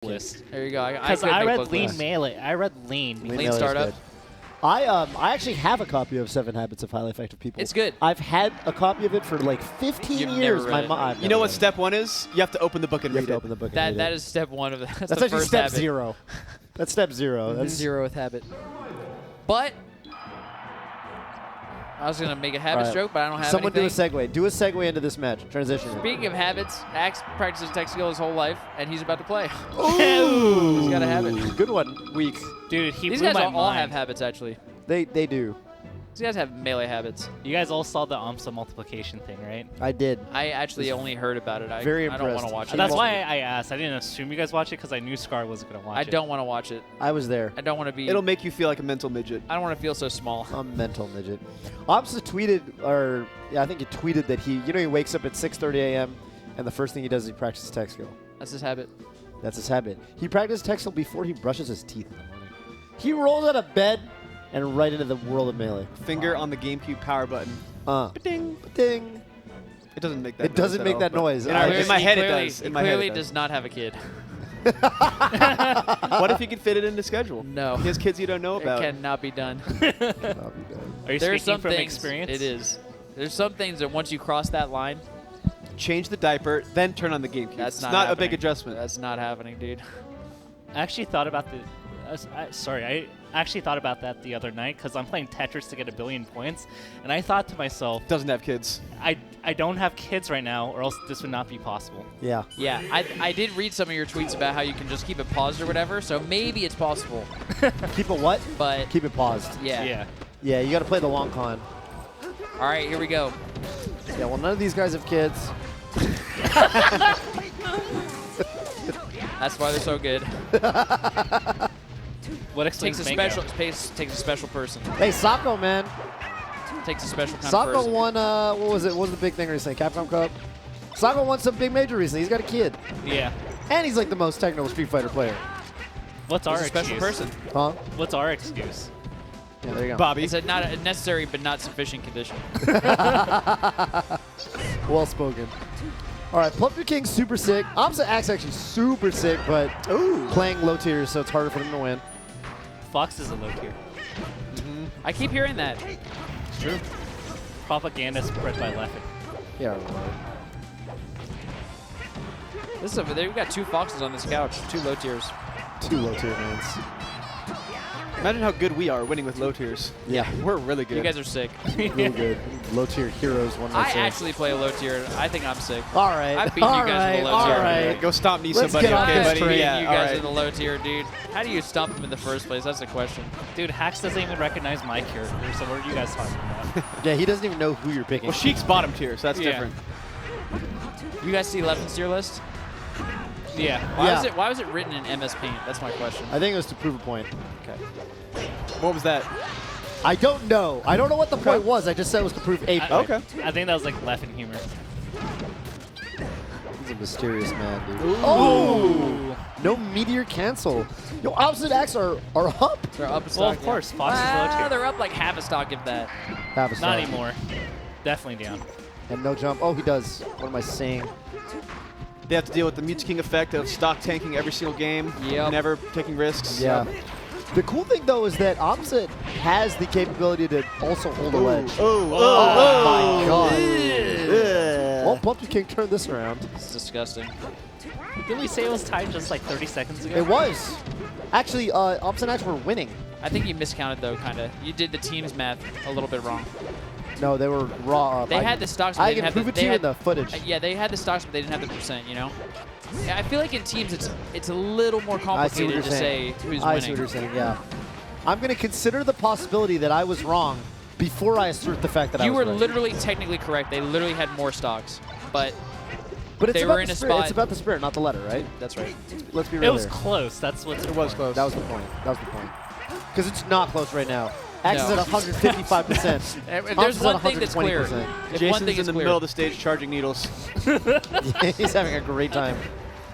list. There you go. Because I read lean melee. I read lean. Lean startup. I actually have a copy of 7 Habits of Highly Effective People. It's good. I've had a copy of it for like 15 You've years. never read it. You know what step 1 is? You have to open the book and read it. Open the book That is step 1 of That's the actually first step habit. 0. That's step 0. That's 0 with habit. But I was gonna make a habits joke, but I don't have Someone anything. do a segue. Do a segue into this match. Transition. Speaking of habits, Axe practices tech skill his whole life, and he's about to play. Ooh. He's got a habit. Good one. Weak. Dude, These guys all have habits, actually. They do. These guys have melee habits. You guys all saw the AMSa multiplication thing, right? I did. I actually only heard about it. Very I don't want to impressed. watch it. That's why I asked. I didn't assume you guys watch it because I knew Scar wasn't going to watch it. I don't want to watch it. I was there. I don't want to be... It'll make you feel like a mental midget. I don't want to feel so small. A mental midget. AMSa tweeted, or yeah, I think he tweeted that he wakes up at 6:30 a.m. and the first thing he does is he practices tech skill. That's his habit. That's his habit. He practices tech skill before he brushes his teeth in the morning. He rolls out of bed and right into the world of melee. Finger on the GameCube power button. Ding, ding. It doesn't make that. It doesn't make that noise. In my head, it does. He clearly does not have a kid. What if you could fit it into schedule? No. He has kids you don't know about. It cannot be done. Are you speaking from experience? It is. There's some things that once you cross that line, change the diaper, then turn on the GameCube. That's not it's not happening. a big adjustment. That's not happening, dude. I actually thought about I actually thought about that the other night because I'm playing Tetris to get 1 billion points, and I thought to myself, doesn't have kids. I don't have kids right now, or else this would not be possible. Yeah. Yeah, I did read some of your tweets about how you can just keep it paused or whatever, so maybe it's possible. Keep it what? But keep it paused. Yeah. Yeah, you got to play the long con. All right, here we go. Yeah, well, none of these guys have kids. That's why they're so good. What explains takes a special person. Hey, Sako, man. Takes a special kind of Sako person. won, what was it? What was the big thing recently? Capcom Cup? Sako won some big major recently. He's got a kid. Yeah. And he's like the most technical Street Fighter player. What's our special excuse? person? Huh? What's our excuse? Yeah, there you go. Bobby. It's a necessary but not sufficient condition. Well spoken. All right, Plup.King super sick. AMSa actually super sick, but playing low tiers, so it's harder for them to win. Fox is a low tier. I keep hearing that. It's true. Propaganda spread by Leffen. Yeah, right. This is we've got 2 Foxes on this couch, 2 low tiers. 2 low tier mains. Imagine how good we are winning with low tiers. Yeah. We're really good. You guys are sick. Real good. Low tier heroes, one might I say. actually play a low tier. I think I'm sick. All right. I've beaten you guys in the low tier. All right. Go stomp me Let's somebody, get off okay, this buddy? train. Yeah, You all guys right. in the low tier, dude. How do you stomp him in the first place? That's the question. Dude, Hax doesn't even recognize my character, so what are you guys talking about? Yeah, he doesn't even know who you're picking. Well, Sheik's bottom tier, so that's different. You guys see Leffen's tier list? Yeah. Why was it written in MS Paint? That's my question. I think it was to prove a point. Okay. What was that? I don't know. I don't know what the point was. I just said it was to prove a point. Okay. I think that was like Leffen humor. He's a mysterious man, dude. Ooh. Oh! No meteor cancel. Yo, opposite Axe are up. They're up a stock. Well, of course, Fox is low tier. They're up like half a stock if that. Half a star. Not anymore. Definitely down. And no jump. Oh, he does. What am I saying? They have to deal with the Mew2King effect of stock tanking every single game, never taking risks. Yeah. The cool thing, though, is that AMSa has the capability to also hold a ledge. Oh my God. Well, Plup.King turned this around. It's disgusting. Didn't we say it was tied just like 30 seconds ago? It was. Actually, AMSa and Axe were winning. I think you miscounted, though, kind of. You did the team's math a little bit wrong. No, they were raw. They had the stocks, but I they didn't can have prove the, it to you in the footage. Yeah, they had the stocks, but they didn't have the percent, you know? Yeah, I feel like in teams it's a little more complicated to say who's winning. I see what you're saying, yeah. I'm going to consider the possibility that I was wrong before I assert the fact that I was right. You were literally technically correct. They literally had more stocks, but it's they about were in the a spirit. spot. It's about the spirit, not the letter, right? That's right. Let's be real. It was here. close. That's what it was close. That was the point. That was the point. Because it's not close right now. Axe is No. at 155%. If there's one thing that's clear. If Jason's one thing in is the clear. middle of the stage charging needles. He's having a great time.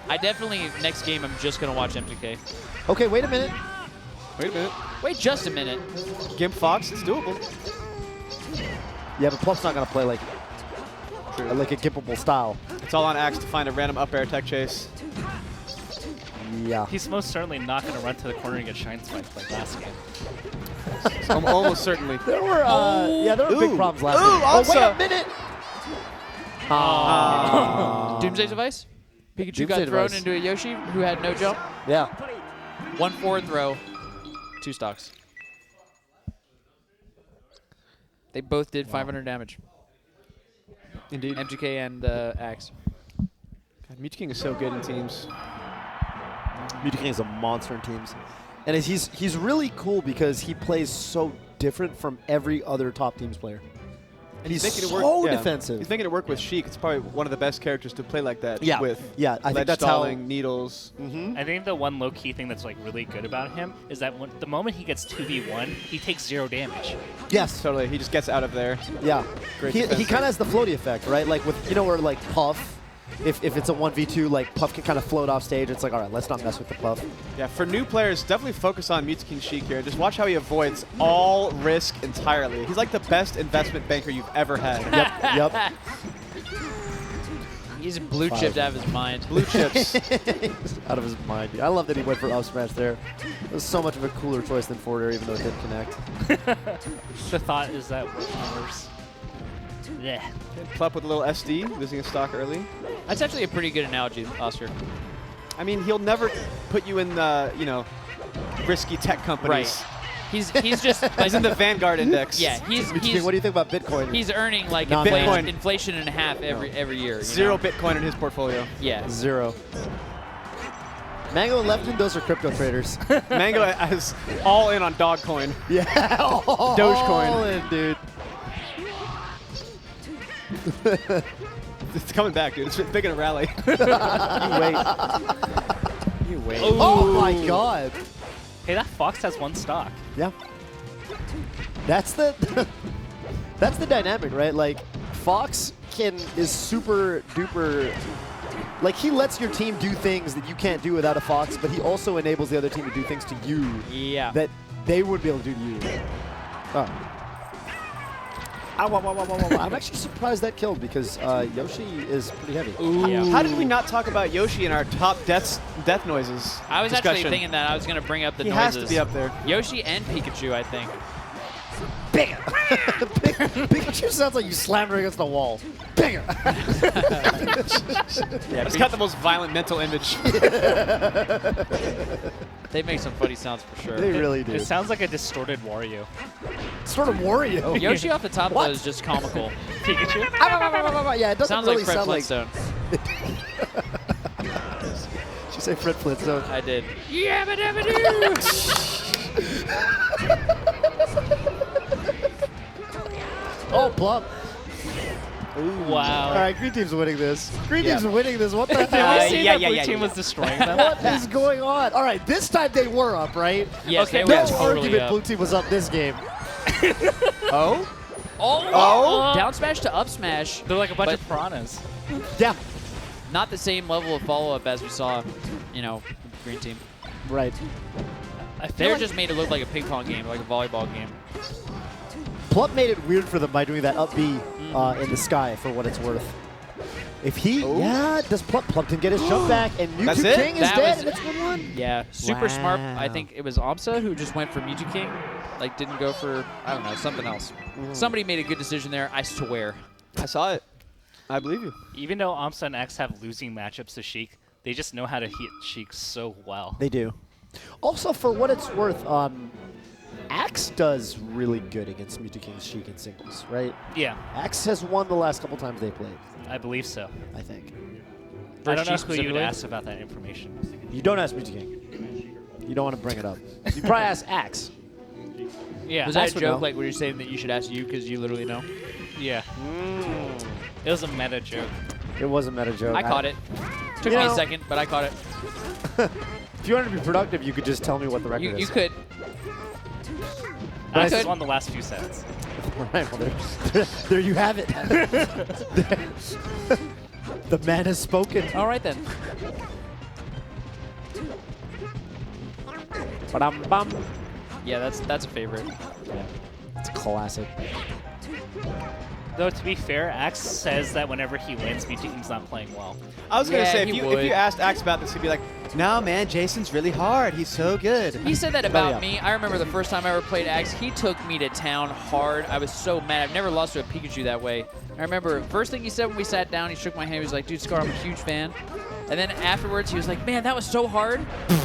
I definitely, next game, I'm just going to watch MTK. Okay, wait a minute. Wait a minute. Wait just a minute. Gimp Fox, it's doable. Yeah, but Plup's not going to play like a gimpable style. It's all on Axe to find a random up air tech chase. Yeah. He's most certainly not going to run to the corner and get shine spiked like last game. Almost certainly. There were, there were big problems last game. Oh, wait a minute! Doomsday device. Pikachu Doomsday got thrown device. into a Yoshi who had no jump. Yeah. 1 forward throw, 2 stocks. They both did 500 damage. Indeed. MGK and Axe. God, Mew2King is so good in teams. Mew2King is a monster in teams. And he's really cool because he plays so different from every other top teams player. And he's making it so work, defensive. He's making it work with Sheik. It's probably one of the best characters to play like that with. Yeah, I think ledge that's stalling, how. needles. I think the one low-key thing that's like really good about him is that the moment he gets 2v1, he takes 0 damage. Yes. Totally. He just gets out of there. Yeah. Great He defense. kind of has the floaty effect, right? Like with, where like Puff, if it's a 1v2, like Puff can kind of float off stage. It's like, all right, let's not mess with the Puff. Yeah, for new players, definitely focus on Mew2King Sheik here. Just watch how he avoids all risk entirely. He's like the best investment banker you've ever had. Yep. He's blue chipped out of his mind. Blue chips. Out of his mind. Dude. I love that he went for up smash there. It was so much of a cooler choice than forward air, even though it didn't connect. The thought is that worse. Yeah. Plup with a little SD, losing a stock early. That's actually a pretty good analogy, Oscar. I mean, he'll never put you in, risky tech companies. Right. He's just He's in the Vanguard Index. yeah. He's What do you think about Bitcoin? he's earning like Bitcoin. inflation and a half every year. You 0 know? Bitcoin in his portfolio. Yeah. 0. Mango and Leffen, those are crypto traders. Mango is all in on Dogcoin. Yeah. Dogecoin. All in, dude. It's coming back, dude. It's big in a rally. You wait. You wait. Oh my god. Hey, that Fox has 1 stock. Yeah. That's the that's the dynamic, right? Like Fox is super duper, like he lets your team do things that you can't do without a Fox, but he also enables the other team to do things to you Yeah. that they wouldn't be able to do to you. Oh. Ow, wow, wow, wow, wow, wow. I'm actually surprised that killed because Yoshi is pretty heavy. Yeah. How did we not talk about Yoshi in our top death noises I was discussion? actually thinking that I was going to bring up the He noises. has to be up there. Yoshi and Pikachu, I think. Bigger! Pikachu sounds like you slammed her against the wall. Bigger! Yeah, it's got the most violent mental image. They make some funny sounds for sure. They really do. It sounds like a distorted Wario. Sort of Wario. Yoshi off the top What? though is just comical. Pikachu? Yeah, it doesn't Sounds really like Fred sound like. Flintstone. Did you say Fred Flintstone? I did. Yabba dabba doo! Oh, Plup. Wow. All right, Green Team's winning this. Green Team's winning this. What the Did hell? we see that blue team was destroying them? What is going on? All right, this time they were up, right? Yes, Okay, they No were totally argument up. Blue Team was up this game. Oh? Oh! Down smash to up smash. They're like a bunch But- of piranhas. Yeah. Not the same level of follow-up as we saw, Green Team. Right. I feel They're like just made it look like a ping pong game, like a volleyball game. Plup made it weird for them by doing that up B in the sky, for what it's worth. If he, does Plup didn't get his jump back, and That's it? Mew2King is That dead, was- and it's 1-1. Yeah, super smart. I Wow. think it was AMSa who just went for Mew2King. Like, didn't go for, I don't know, something else. Somebody made a good decision there, I swear. I saw it. I believe you. even though AMSa and X have losing matchups to Sheik, they just know how to hit Sheik so well. They do. Also, for what it's worth, Axe does really good against Mew2King's Sheik in singles, right? Yeah, Axe has won the last couple times they played, I believe so. I think. I don't know Sheik who you'd specifically? ask about that information. You don't ask Mew2King. You don't want to bring it up. You probably ask Axe. Yeah, Was that Axe a would joke, know. like, were you saying that you should ask you because you literally know? yeah. It was a meta joke. It was a meta joke. I caught it. Took You me a know- second, but I caught it. If you wanted to be productive, you could just tell me what the record is. You could. But I Axe has said- won the last few sets. All right, well, there you have it. The man has spoken. All right, then. Ba-dum-bum. Yeah, that's a favorite. It's classic. Though, to be fair, Axe says that whenever he wins, Mew2King's not playing well. I was going to Yeah, say, he if would. you asked Axe about this, he'd be like, No, man, Jason's really hard. He's so good. He said that about yeah. me. I remember the first time I ever played Axe, he took me to town hard. I was so mad. I've never lost to a Pikachu that way. I remember first thing he said when we sat down, he shook my hand. He was like, dude, Scar, I'm a huge fan. And then afterwards, he was like, man, that was so hard.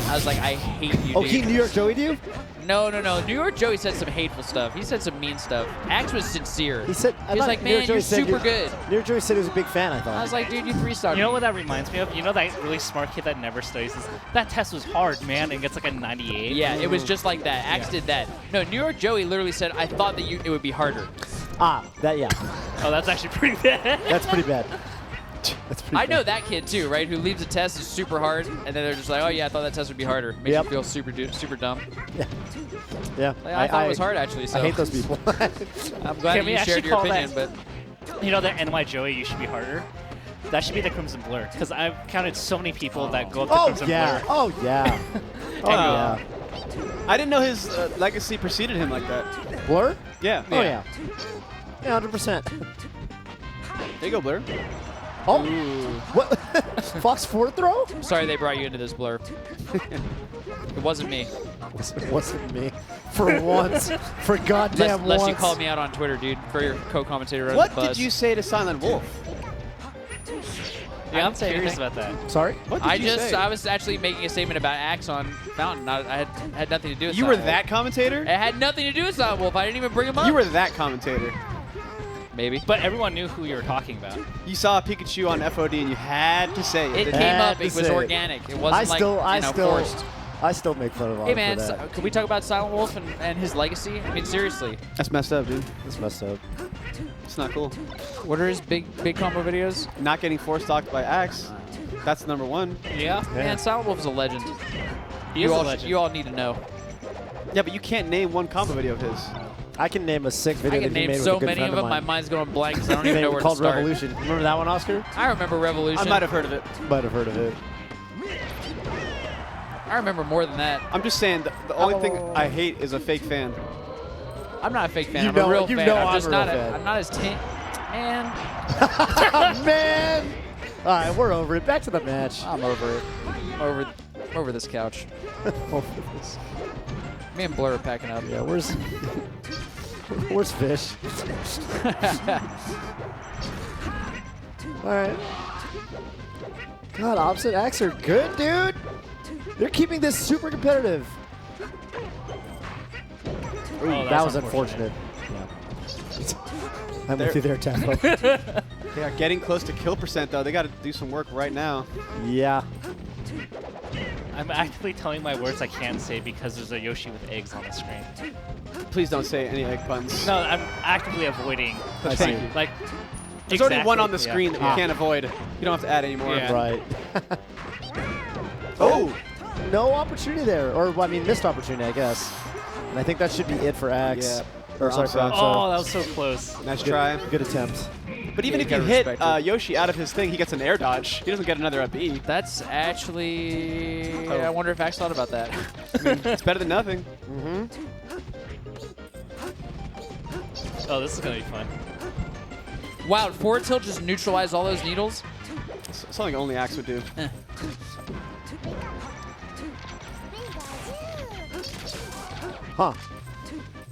I was like, I hate you, Oh, dude. he New York Joey'd you? No. New York Joey said some hateful stuff. He said some mean stuff. Axe was sincere. He said, he was like, man, you're super good. New York Joey said he was a big fan, I thought. I was like, dude, you 3-starred You know me. what that reminds me of? You know that really smart kid that never studies? That test was hard, man, and gets like a 98. Yeah, it was just like that. Axe did that. No, New York Joey literally said, I thought that it would be harder. Ah, that, yeah. Oh, that's actually pretty bad. That's pretty bad. That's pretty I bad. know that kid too, right? Who leaves a test is super hard, and then they're just like, oh yeah, I thought that test would be harder. Makes Yep. you feel super dumb. Yeah. Yeah. Like, I thought it was hard actually. So I hate those people. I'm glad Can we you actually shared your call opinion, that- but You know that NY Joey, you should be harder? That should be the Crimson Blur. Because I've counted so many people that go up to Oh, Crimson yeah. Blur. Oh, yeah. Oh, yeah. I didn't know his legacy preceded him like that. Blur? Yeah. Oh, yeah. Yeah, 100%. There you go, Blur. Oh, what? Fox 4 throw? I'm sorry they brought you into this blur. It wasn't me. It wasn't me. For once. For goddamn Unless you once. called me out on Twitter, dude, for your co-commentator on What the bus. did you say to Silent Wolf? Yeah, I'm didn't say curious anything. about that. Sorry? What did you say? I was actually making a statement about Axe on Fountain. I had nothing to do with You were Silent that commentator? Wolf. It had nothing to do with Silent Wolf. I didn't even bring him up. You were that commentator. Maybe. But everyone knew who you were talking about. You saw a Pikachu on FOD and you had to say it. It didn't you? came Had up. to It was say it. organic. It wasn't forced. I still make fun of him Hey man, for that. can we talk about Silent Wolf and his legacy? I mean, seriously. That's messed up, dude. It's messed up. It's not cool. What are his big combo videos? Not getting four-stocked by Axe. That's number one. Yeah? Man, Silent Wolf is a legend. He is a legend. You all need to know. Yeah, but you can't name one combo video of his. I can name a sick video I can that he name made so with a good many friend of them, my mine. mind's going blank because I don't He even made know it where to called start. Revolution. Remember that one, Oscar? I remember Revolution. I might have heard of it. Might have heard of it. I remember more than that. I'm just saying, the only thing I hate is a fake fan. I'm not a fake fan. You I'm know- a real you fan. know I'm I'm just a real not. fan. I'm not as man. Man! All right, we're over it. Back to the match. I'm over it. I'm over this couch. Me and Blur are packing up. Yeah, where's Fish? All right. God, opposite Axe are good, dude. They're keeping this super competitive. Ooh, Oh, that that's was unfortunate. Yeah. I'm with you there, Tempo. They are getting close to kill percent, though. They got to do some work right now. Yeah. I'm actively telling my words I can't say because there's a Yoshi with eggs on the screen. Please don't say any egg puns. No, I'm actively avoiding. I see. Like, There's already one on the exactly, screen yeah. that you can't avoid. You don't have to add any more. Yeah. Right. Oh! No opportunity there. Or, well, I mean, missed opportunity, I guess. And I think that should be it for Axe. Yeah. Or, sorry, for AMSa. AMSa. Oh, that was so close. Nice Good- try. Good attempt. But even Yeah, if you you gotta hit respect it. Yoshi out of his thing, he gets an air dodge. He doesn't get another up B. That's actually. Oh. I wonder if Axe thought about that. It's better than nothing. Mm-hmm. Oh, this is going to be fun. Wow, forward tilt just neutralized all those needles. It's something only Axe would do. Huh.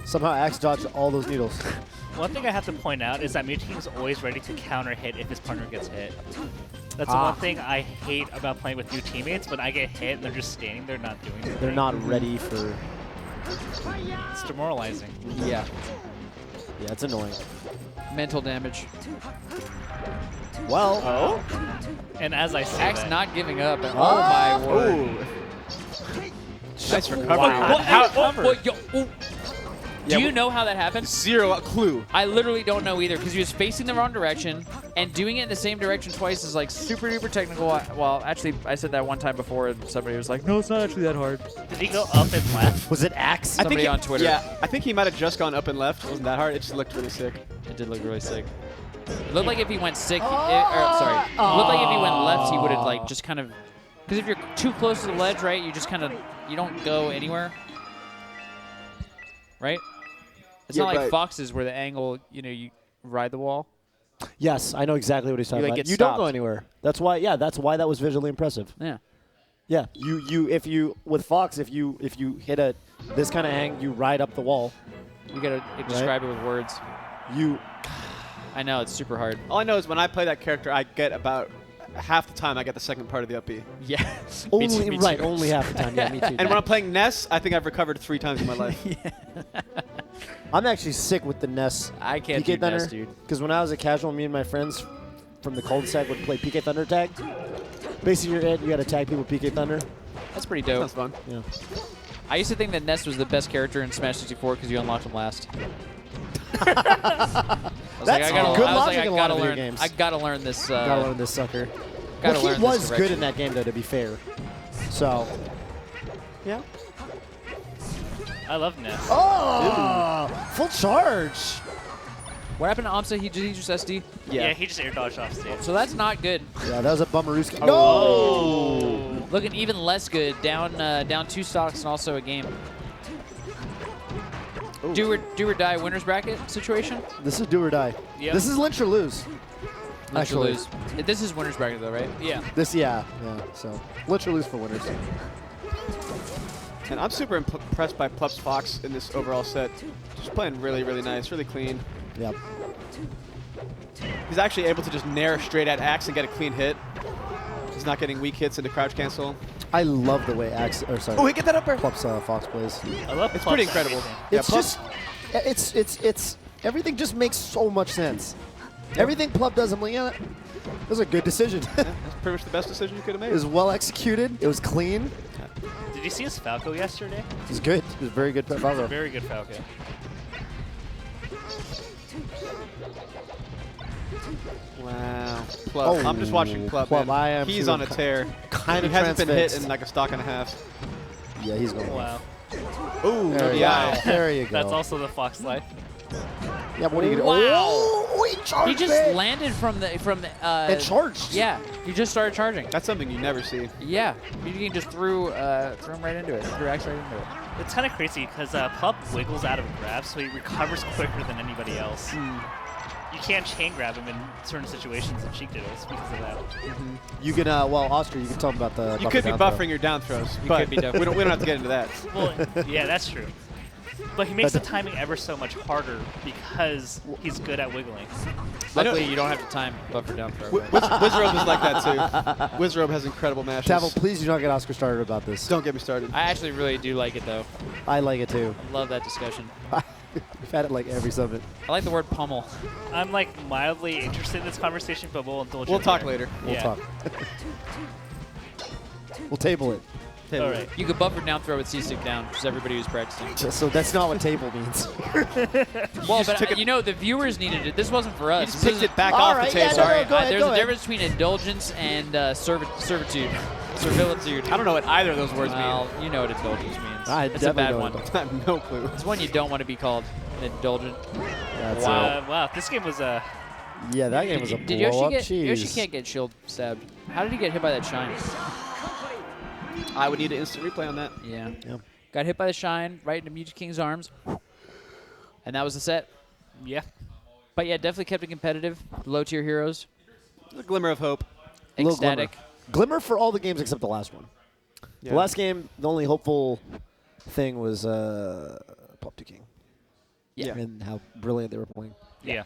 Somehow Axe dodged all those needles. One thing I have to point out is that Mew2King is always ready to counter hit if his partner gets hit. That's the one thing I hate about playing with new teammates. When I get hit and they're just standing there not doing anything. They're not ready for... It's demoralizing. Yeah. Yeah, it's annoying. Mental damage. Well, Oh? And as I say Axe that, not giving up. And oh my word. Ooh. Nice recovery. Wow. What, yo, ooh. Yeah, Do you but- know how that happened? Zero clue. I literally don't know either because he was facing the wrong direction and doing it in the same direction twice is like super duper technical. Well, actually, I said that one time before and somebody was like, no, it's not actually that hard. did he go up and left? was it Axe? Somebody on Twitter. Yeah, I think he might have just gone up and left. It wasn't that hard. It just looked really sick. It did look really sick. It looked like if he went sick, sorry. It looked like if he went left, he would have like just kind of, because if you're too close to the ledge, right, you just kind of, you don't go anywhere. Right? It's Yeah, not like but- Fox's where the angle, you ride the wall. Yes, I know exactly what he's talking like, about. get You don't go stopped. anywhere. That's why, yeah, that's why that was visually impressive. Yeah. Yeah, if you with Fox, if you hit this kind of hang, you ride up the wall. You gotta describe it with words. I know, it's super hard. All I know is when I play that character, I get about half the time I get the second part of the up B. Yeah. Only Me too. right, only half the time. Yeah, me too. And when I'm playing Ness, I think I've recovered 3 times in my life. I'm actually sick with the Ness. I can't PK do Thunder, Ness, dude. because when I was a casual, me and my friends from the cul-de-sac would play PK Thunder tag. Basically, you're it. You got to tag people with PK Thunder. That's pretty dope. That's fun. Yeah. I used to think that Ness was the best character in Smash 64 because you unlocked him last. That's good logic in a lot of video learn. games. I gotta learn this. Gotta learn this sucker. Gotta Well, learn he this was good direction. in that game, though, to be fair. So, yeah. I love Ness. Oh! Full charge. What happened to AMSa? He just SD. Yeah, he just air dodged off stage. So that's not good. Yeah, that was a bummerooski. Oh. No! Looking even less good. Down 2 stocks and also a game. Ooh. Do or die winners bracket situation. This is do or die. Yep. This is lynch or lose. Lynch or Actually. lose. This is winners bracket though, right? Yeah. This, yeah. So, lynch or lose for winners. And I'm super impressed by Plup's Fox in this overall set. Just playing really, really nice, really clean. Yep. He's actually able to just nair straight at Axe and get a clean hit. He's not getting weak hits into crouch cancel. I love the way Oh, he get that up air. Plup's Fox plays. I love It's Plup's pretty incredible. everything. Yeah, It's Plup- just, it's everything just makes so much sense. Everything Plup does, I'm like, yeah, that was a good decision. That's pretty much the best decision you could have made. It was well executed. It was clean. Did you see his Falco yesterday? It was good. It was very good. Falco. Very good Falco. Wow. Plup. Oh, I'm just watching Plup. Plup, man. I am He's super on a tear. kind He of hasn't been hit transfixed. in like a stock and a half. Yeah, he's going. Wow. Ooh, There, the you eye. go. There you go. That's also the Fox life. Yeah, what are you gonna Wow. Oh, he charged He just it. landed from the It charged. Yeah, he just started charging. That's something you never see. Yeah, VGBC just threw him right into it. Threw Axe right into it. It's kind of crazy because Plup wiggles out of a grab, so he recovers quicker than anybody else. You can't chain grab him in certain situations, and Sheik did it because of that. You can, well, Oscar, you can tell him about the. You could be buffer down throw. buffering your down throws, but could be buffering. we don't have to get into that. Well, yeah, that's true. But he makes the timing ever so much harder because he's good at wiggling. Luckily, you don't have to time buffer down throw. right? Wizrobe is like that too. Wizrobe has incredible mashes. Tavel, please do not get Oscar started about this. Don't get me started. I actually really do like it though. I like it too. I love that discussion. We've had it like every summit. I like the word pummel. I'm like mildly interested in this conversation, but we'll indulge. We'll it talk later. We'll Yeah. talk. We'll table it. All right. You could buffer down throw with C-stick down, just everybody who's practicing. So that's not what table means. Well, just took but it- you know, the viewers needed it. This wasn't for us. You just This picked is- it back All off right, the yeah, table. no, Sorry, go ahead, there's go a ahead. difference between indulgence and servitude. Servilitude. I don't know what either of those words Well, you know what indulgence means. I It's a bad definitely one. don't. mean. I have no clue. It's one you don't want to be called indulgent. That's Wow, this game was yeah, that game was a Did blow Yoshi up. get? Jeez. Yoshi can't get shield stabbed. How did he get hit by that shine? I would need an instant replay on that. Yeah. Yeah. Got hit by the shine right into Mew2King's arms. And that was the set. yeah. But yeah, definitely kept it competitive. Low tier heroes. A glimmer of hope. Little Ecstatic. Glimmer for all the games except the last one. Yeah. The last game, the only hopeful thing was Plup2King. Yeah. And how brilliant they were playing. Yeah.